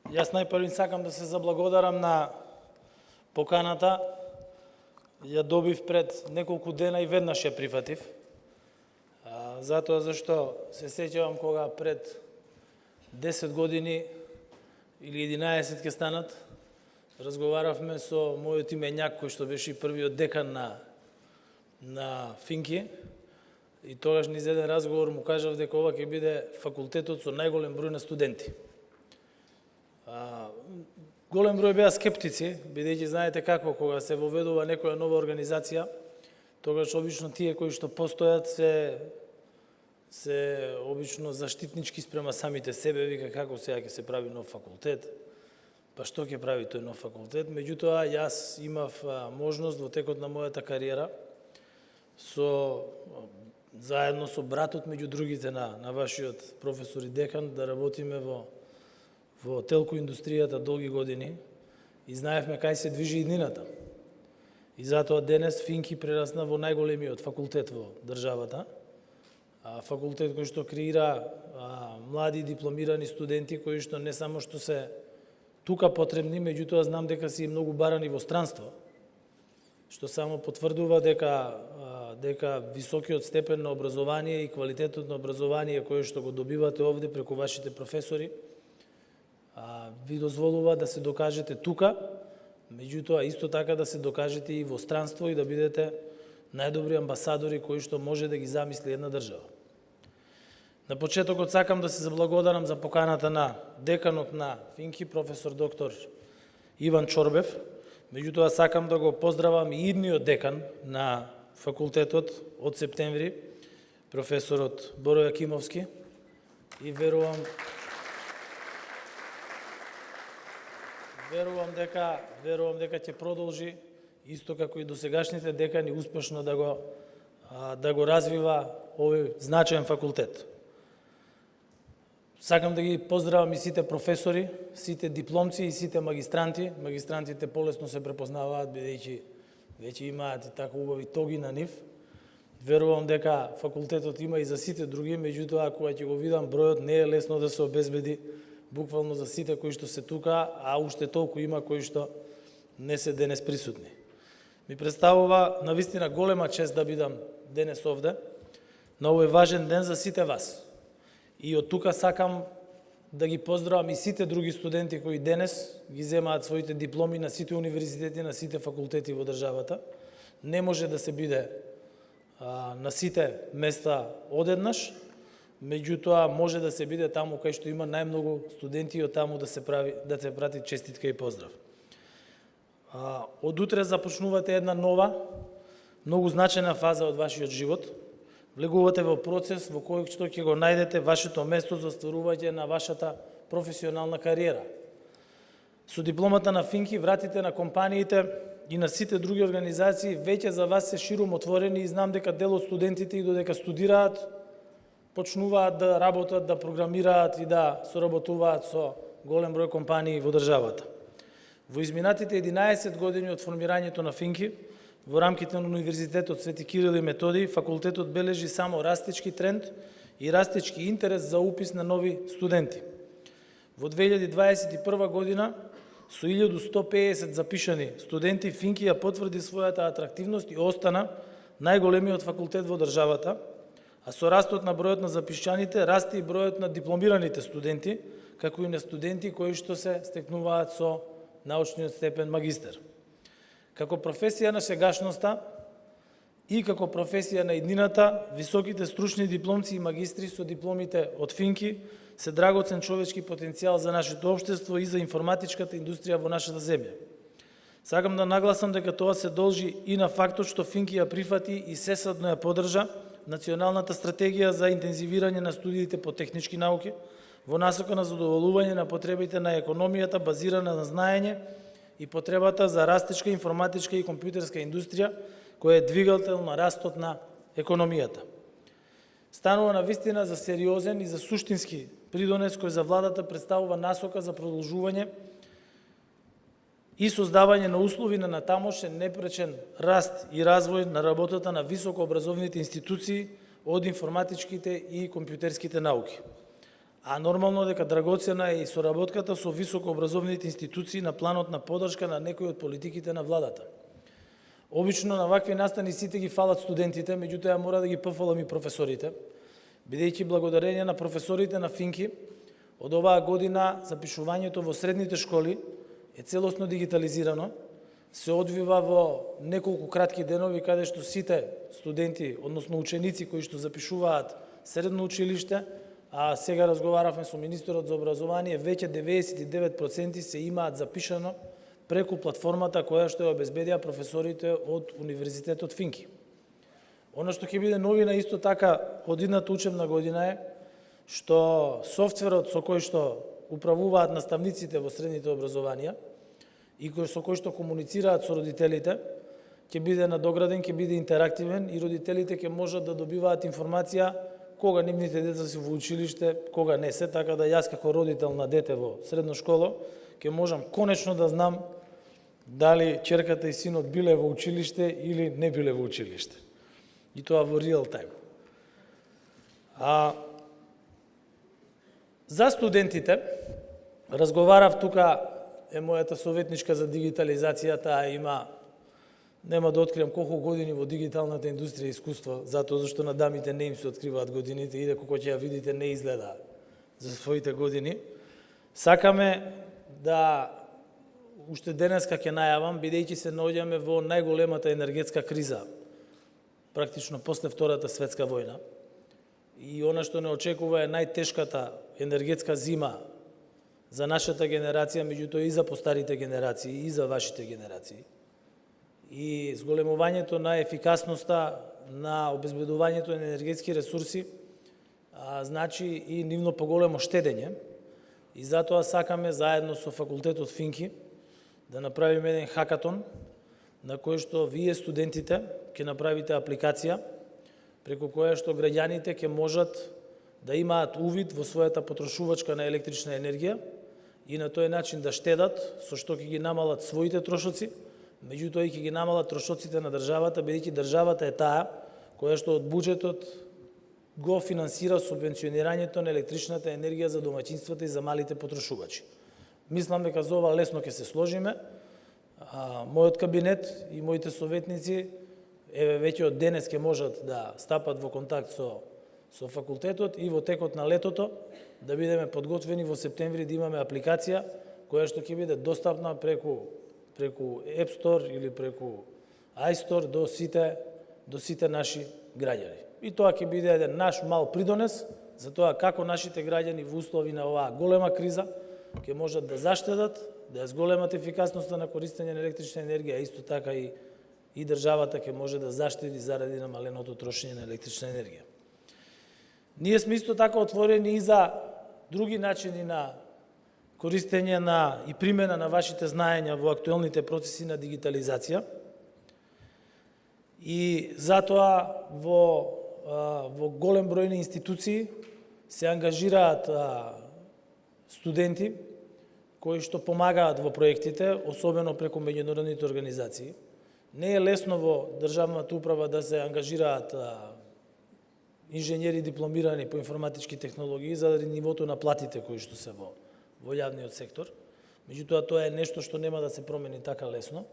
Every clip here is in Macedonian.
Јас најпрвин сакам да се заблагодарам на поканата. Ја добив пред неколку дена и веднаш ја прифатив. Затоа зашто се сеќавам кога пред 10 години или 11 ке станат, разговаравме со мојот именјак кој што беше првиот декан на Финки, и тогаш низ еден разговор му кажав дека ова ќе биде факултетот со најголем број на студенти. Голем број беа скептици, бидејќи знаете како кога се воведува некоја нова организација, тогаш обично тие кои што постојат се обично заштитнички спрема самите себе, вика како сега ќе се прави нов факултет, па што ќе прави тој нов факултет. Меѓутоа, јас имав можност во текот на мојата кариера заедно со братот меѓу другите на вашиот професор и декан да работиме во телко индустријата долги години и знаевме кај се движи иднината. И затоа денес Финки прерасна во најголемиот факултет во државата, факултет кој што креира млади дипломирани студенти кои што не само што се тука потребни, меѓутоа знам дека се и многу барани во странство, што само потврдува дека високиот степен на образование и квалитетот на образование кој што го добивате овде преку вашите професори ви дозволува да се докажете тука, меѓутоа исто така да се докажете и во странство и да бидете најдобри амбасадори кои што може да ги замисли една држава. На почетокот сакам да се заблагодарам за поканата на деканот на Финки, професор доктор Иван Чорбев. Меѓутоа сакам да го поздравам и идниот декан на факултетот од септември, професорот Боро Јакимовски, и верувам дека ќе продолжи исто како и досегашните декани успешно да го развива овој значаен факултет. Сакам да ги поздравам и сите професори, сите дипломци и сите магистранти. Магистрантите полесно се препознаваат бидејќи веќе имаат и така убави тоги на нив. Верувам дека факултетот има и за сите други, меѓутоа кога ќе го видам бројот не е лесно да се обезбеди буквално за сите кои што се тука, а уште толку има кои што не се денес присутни. Ми представува навистина голема чест да бидам денес овде, на овој важен ден за сите вас. И од тука сакам да ги поздравам и сите други студенти кои денес ги земаат своите дипломи на сите универзитети, на сите факултети во државата. Не може да се биде на сите места одеднаш, меѓутоа може да се биде таму кај што има најмногу студенти и од таму да се прати честитка и поздрав. Од утре започнувате една нова, многу значајна фаза од вашиот живот. Влегувате во процес во кој што ќе го најдете вашето место за остварување на вашата професионална кариера. Со дипломата на Финки вратите на компаниите и на сите други организации веќе за вас се широм отворени и знам дека дел од студентите и додека студираат почнуваат да работат, да програмираат и да соработуваат со голем број компании во државата. Во изминатите 11 години од формирањето на Финки, во рамките на Универзитетот Свети Кирил и Методиј, факултетот бележи само растечки тренд и растечки интерес за упис на нови студенти. Во 2021 година, со 1150 запишани студенти, Финки ја потврди својата атрактивност и остана најголемиот факултет во државата, а со растот на бројот на запишаните, расте и бројот на дипломираните студенти, како и на студенти кои што се стекнуваат со научниот степен магистер. Како професија на сегашноста и како професија на иднината, високите стручни дипломци и магистри со дипломите од Финки се драгоцен човечки потенцијал за нашето општество и за информатичката индустрија во нашата земја. Сакам да нагласам дека тоа се должи и на фактот што Финки ја прифати и сесадно ја поддржа Националната стратегија за интензивирање на студиите по технички науки во насока на задоволување на потребите на економијата базирана на знаење и потребата за растечка информатичка и компјутерска индустрија, која е двигател на растот на економијата. Станува навистина за сериозен и за суштински придонес кој за владата представува насока за продолжување и создавање на услови на натамошен непречен раст и развој на работата на високообразовните институции од информатичките и компјутерските науки. А нормално дека драгоцена е и соработката со високообразовните институции на планот на поддршка на некои од политиките на владата. Обично на вакви настани сите ги фалат студентите, меѓутоа мора да ги пофалам и професорите, бидејќи благодарение на професорите на Финки, од оваа година запишувањето во средните школи е целосно дигитализирано, се одвива во неколку кратки денови каде што сите студенти, односно ученици кои што запишуваат средно училиште, а сега разговаравме со министерот за образование, веќе 99% се имаат запишано преку платформата која што ја обезбедија професорите од Универзитетот Финки. Оно што ќе биде новина исто така од идната учебна година е што софтверот со кој што управуваат наставниците во средните образованија и со кој што комуницираат со родителите, ќе биде надограден, ќе биде интерактивен и родителите ќе можат да добиваат информација кога нивните деца се во училиште, кога не се, така да јас како родител на дете во средна школа ќе можам конечно да знам дали ќерката и синот биле во училиште или не биле во училиште. И тоа во реал тајм. За студентите разговарав тука е мојата советничка за дигитализацијата, нема да откриам колку години во дигиталната индустрија искуство, затоа зашто на дамите не им се откриваат годините и дека кога ќе ја видите не изгледа за своите години. Сакаме да уште денеска ќе најавам, бидејќи се наоѓаме во најголемата енергетска криза, практично после Втората светска војна. И она што не очекува е најтешката енергетска зима за нашата генерација, меѓутоа и за постарите генерации, и за вашите генерации. И зголемувањето на ефикасноста на обезбедувањето на енергетски ресурси значи и нивно поголемо штедење. И затоа сакаме заедно со факултетот Финки да направиме еден хакатон на кој што вие студентите ќе направите апликација преку која што граѓаните ќе можат да имаат увид во својата потрошувачка на електрична енергија и на тој начин да штедат, со што ќе ги намалат своите трошоци, меѓутоа и ќе ги намалат трошоците на државата, бидејќи државата е таа која што од буџетот го финансира субвенционирањето на електричната енергија за домаќинствата и за малите потрошувачи. Мислам дека за ова лесно ќе се сложиме. Мојот кабинет и моите советници веќе од денес ќе можат да стапат во контакт со факултетот и во текот на летото да бидеме подготвени во септември да имаме апликација која што ќе биде достапна преку App Store или преку iStore до сите наши граѓани. И тоа ќе биде еден наш мал придонес за тоа како нашите граѓани во услови на оваа голема криза ќе можат да заштедат, да ја зголемат ефикасноста на користење на електрична енергија, а исто така и државата ќе може да заштеди заради намаленото трошење на електрична енергија. Ние сме исто така отворени и за други начини на користење и примена на вашите знаења во актуелните процеси на дигитализација. И затоа во голем број на институции се ангажираат студенти кои што помагаат во проектите, особено преку меѓународните организации. Не е лесно во државната управа да се ангажираат инженери дипломирани по информатички технологии заради нивото на платите кои што се во јавниот сектор. Меѓутоа, тоа е нешто што нема да се промени така лесно,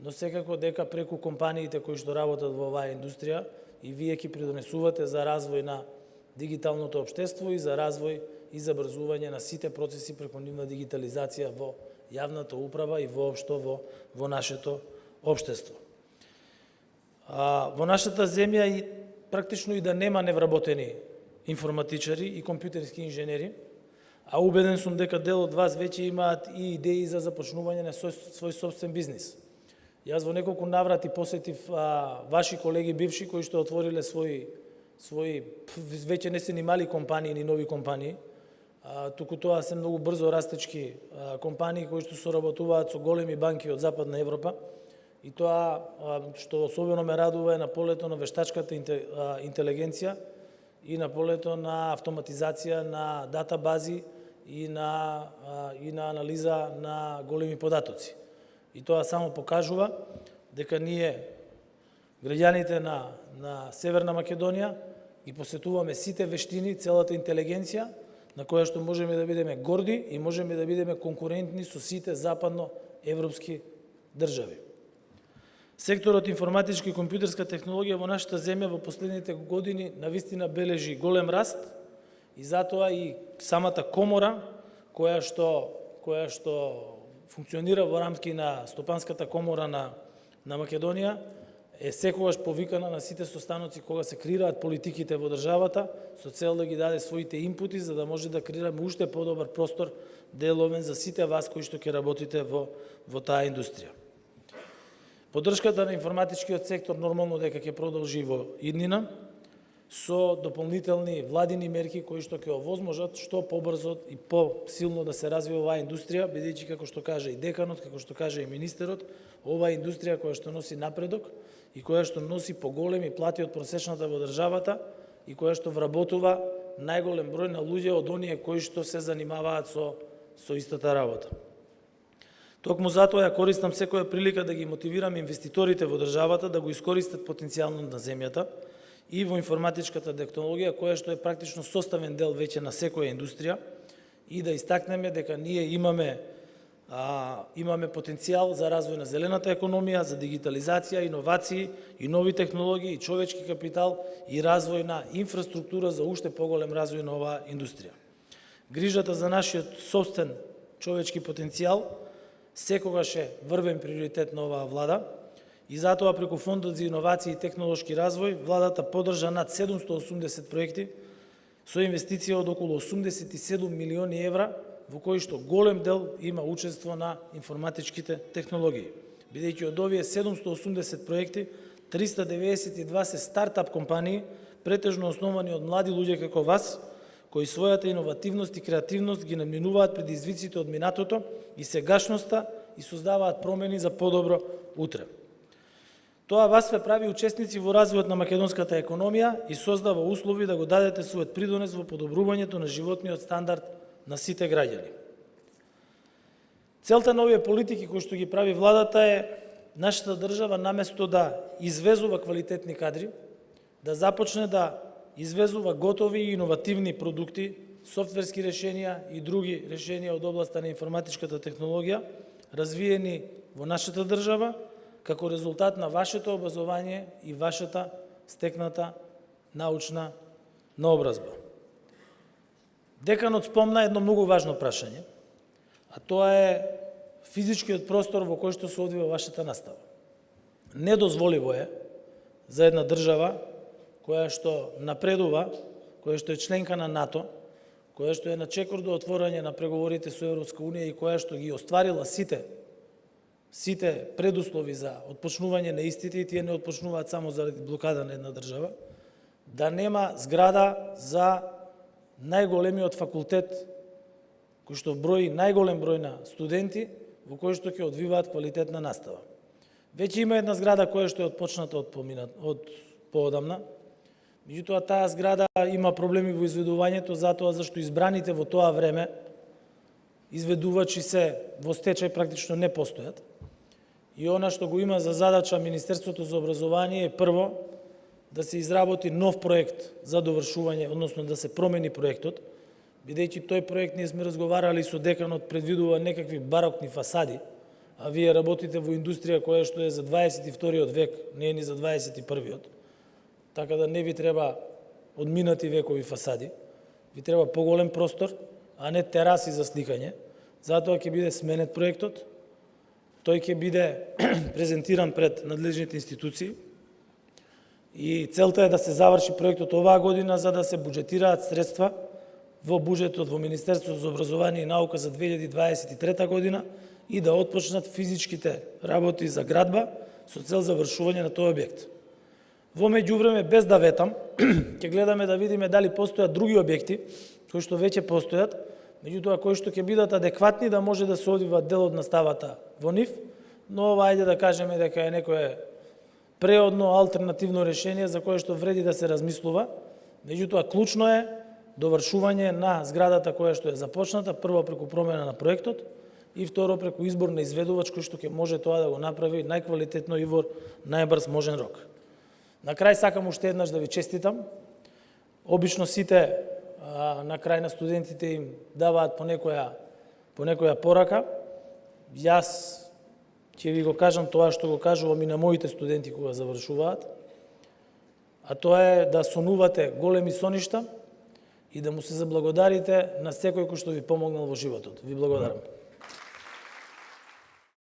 но секако дека преку компаниите кои што работат во оваа индустрија и вие ќе придонесувате за развој на дигиталното општество и за развој и забрзување на сите процеси преку нивна дигитализација во јавната управа и воопшто во нашето општество. Во нашата земја и практично и да нема невработени информатичари и компјутерски инженери, а убеден сум дека дел од вас веќе имаат и идеи за започнување на свој собствен бизнис. Јас во неколку наврати посетив ваши колеги бивши кои што отвориле своји веќе не се ни мали компании, ни нови компании, туку тоа се многу брзо растечки компании кои што соработуваат со големи банки од Западна Европа. И тоа што особено ме радува е на полето на вештачката интелигенција и на полето на автоматизација на датабази и на анализа на големи податоци. И тоа само покажува дека ние, граѓаните на Северна Македонија, ги посетуваме сите вештини, целата интелигенција, на која што можеме да бидеме горди и можеме да бидеме конкурентни со сите западноевропски држави. Секторот информатичка и компјутерска технологија во нашата земја во последните години навистина бележи голем раст и затоа и самата комора која што функционира во рамки на Стопанската комора на Македонија е секогаш повикана на сите состаноци кога се креираат политиките во државата со цел да ги даде своите инпути за да може да креираме уште подобар простор деловен за сите вас кои што ќе работите во таа индустрија. Поддршката на информатичкиот сектор нормално дека ќе продолжи во иднина со дополнителни владини мерки кои што ќе овозможат што побрзо и посилно да се развива оваа индустрија, бидејќи како што каже и деканот, како што каже и министерот, оваа индустрија која што носи напредок и која што носи поголеми плати од просечната во државата и која што вработува најголем број на луѓе од оние кои што се занимаваат со истата работа. Токму затоа ја користам секоја прилика да ги мотивирам инвеститорите во државата да го искористат потенцијалот на земјата и во информатичката технологија, која што е практично составен дел веќе на секоја индустрија, и да истакнеме дека ние имаме потенцијал за развој на зелената економија, за дигитализација, иновации и нови технологии, и човечки капитал и развој на инфраструктура за уште поголем развој на оваа индустрија. Грижата за нашиот собствен човечки потенцијал секогаш е врвен приоритет на оваа влада и затоа преку Фондот за иновации и технолошки развој владата поддржа над 780 проекти со инвестиција од околу 87 милиони евра, во кои што голем дел има учество на информатичките технологии. Бидејќи од овие 780 проекти, 392 се стартап компании, претежно основани од млади луѓе како вас, кои својата иновативност и креативност ги наменуваат предизвиците од минатото и сегашноста и создаваат промени за подобро утре. Тоа вас ве прави учесници во развојот на македонската економија и создава услови да го дадете својот придонес во подобрувањето на животниот стандард на сите граѓани. Целта на овие политики кои што ги прави владата е нашата држава наместо да извезува квалитетни кадри, да започне да извезува готови и иновативни продукти, софтверски решенија и други решенија од областа на информатичката технологија, развиени во нашата држава, како резултат на вашето образование и вашата стекната научна наобразба. Деканот спомна едно многу важно прашање, а тоа е физичкиот простор во кој што се одвива вашата настава. Недозволиво е за една држава која што напредува, која што е членка на НАТО, која што е на чекор до отворање на преговорите со Европска унија и која што ги остварила сите предуслови за отпочнување на истите, и тие не отпочнуваат само заради блокада на една држава, да нема зграда за најголемиот факултет кој што брои најголем број на студенти во кој што ќе одвиваат квалитетна настава. Веќе има една зграда која што е отпочната од поодамна, меѓутоа таа зграда има проблеми во изведувањето затоа зашто избраните во тоа време изведувачи се во стечај практично не постојат. И она што го има за задача Министерството за образование е прво да се изработи нов проект за довршување, односно да се промени проектот, бидејќи тој проект ние сме разговарали со деканот, предвидува некакви барокни фасади, а вие работите во индустрија која што е за 22 век, не е ни за 21-иот. Така да не ви треба одминати векови фасади, ви треба поголем простор, а не тераси за сликање. Затоа ќе биде сменет проектот, тој ќе биде презентиран пред надлежните институции и целта е да се заврши проектот оваа година за да се буџетираат средства во буџетот во Министерството за образование и наука за 2023 година и да отпочнат физичките работи за градба со цел завршување на тој објект. Во меѓувреме, без да ветам, ќе гледаме да видиме дали постојат други објекти кои што веќе постојат, меѓутоа кои што ќе бидат адекватни да може да се одвива дел од наставата во нив, но ова ајде да кажеме дека е некое преодно алтернативно решение за кое што вреди да се размислува, меѓутоа клучно е довршување на зградата која што е започната, прво преку промена на проектот и второ преку избор на изведувач кој што ќе може тоа да го направи најквалитетно и во најбрз можен рок. На крај сакам уште еднаш да ви честитам. Обично сите на крај на студентите им даваат по некоја порака. Јас ќе ви го кажам тоа што го кажувам и на моите студенти кога завршуваат, а тоа е да сонувате големи соништа и да му се заблагодарите на секој кој што ви помогнал во животот. Ви благодарам.